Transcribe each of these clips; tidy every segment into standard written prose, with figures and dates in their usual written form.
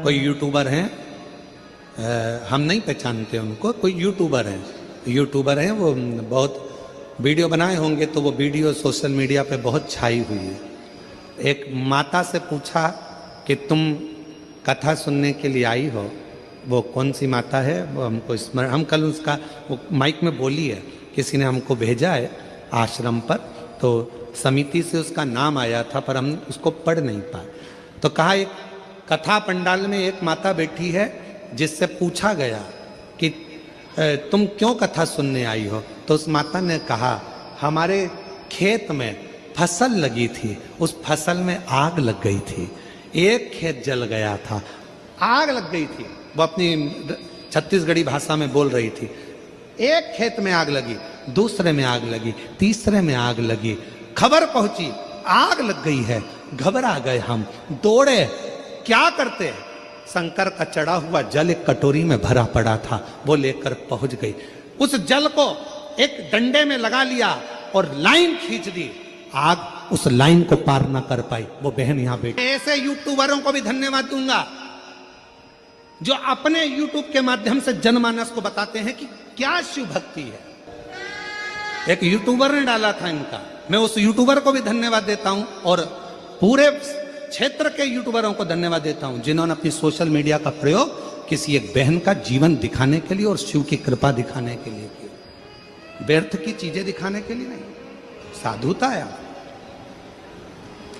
कोई यूट्यूबर हैं, हम नहीं पहचानते उनको, कोई यूट्यूबर हैं, वो बहुत वीडियो बनाए होंगे, तो वो वीडियो सोशल मीडिया पे बहुत छाई हुई है। एक माता से पूछा कि तुम कथा सुनने के लिए आई हो, वो कौन सी माता है वो हमको स्मरण, हम कल उसका वो माइक में बोली है, किसी ने हमको भेजा है आश्रम पर, तो समिति से उसका नाम आया था पर हम उसको पढ़ नहीं पाए। तो कहा एक कथा पंडाल में एक माता बैठी है जिससे पूछा गया कि तुम क्यों कथा सुनने आई हो, तो उस माता ने कहा हमारे खेत में फसल लगी थी, उस फसल में आग लग गई थी, एक खेत जल गया था, आग लग गई थी, वो अपनी छत्तीसगढ़ी भाषा में बोल रही थी। एक खेत में आग लगी, दूसरे में आग लगी, तीसरे में आग लगी, खबर पहुंची आग लग गई है, घबरा गए हम, दौड़े, क्या करते, शंकर का चढ़ा हुआ जल एक कटोरी में भरा पड़ा था, वो लेकर पहुंच गई, उस जल को एक डंडे में लगा लिया और लाइन खींच दी, आग उस लाइन को पार ना कर पाई, वो बहन यहां बैठी। ऐसे यूट्यूबरों को भी धन्यवाद दूंगा जो अपने यूट्यूब के माध्यम से जनमानस को बताते हैं कि क्या शिव भक्ति है। एक यूट्यूबर ने डाला था इनका, मैं उस यूट्यूबर को भी धन्यवाद देता हूं और पूरे क्षेत्र के यूट्यूबरों को धन्यवाद देता हूं जिन्होंने अपनी सोशल मीडिया का प्रयोग किसी एक बहन का जीवन दिखाने के लिए और शिव की कृपा दिखाने के लिए किया, व्यर्थ की चीजें दिखाने के लिए नहीं, साधुता है।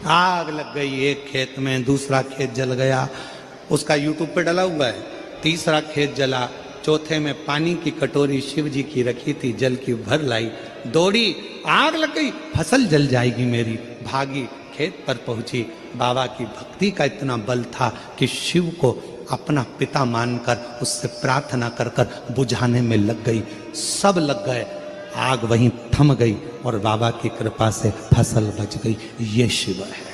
आग लग गई एक खेत में, दूसरा खेत जल गया, उसका यूट्यूब पे डला हुआ है, तीसरा खेत जला, चौथे में पानी की कटोरी शिव जी की रखी थी, जल की भर लाई, दौड़ी, आग लग गई, फसल जल जाएगी मेरी, भागी, खेत पर पहुंची, बाबा की भक्ति का इतना बल था कि शिव को अपना पिता मानकर उससे प्रार्थना कर कर बुझाने में लग गई, सब लग गए, आग वहीं थम गई और बाबा की कृपा से फसल बच गई। ये शिव है।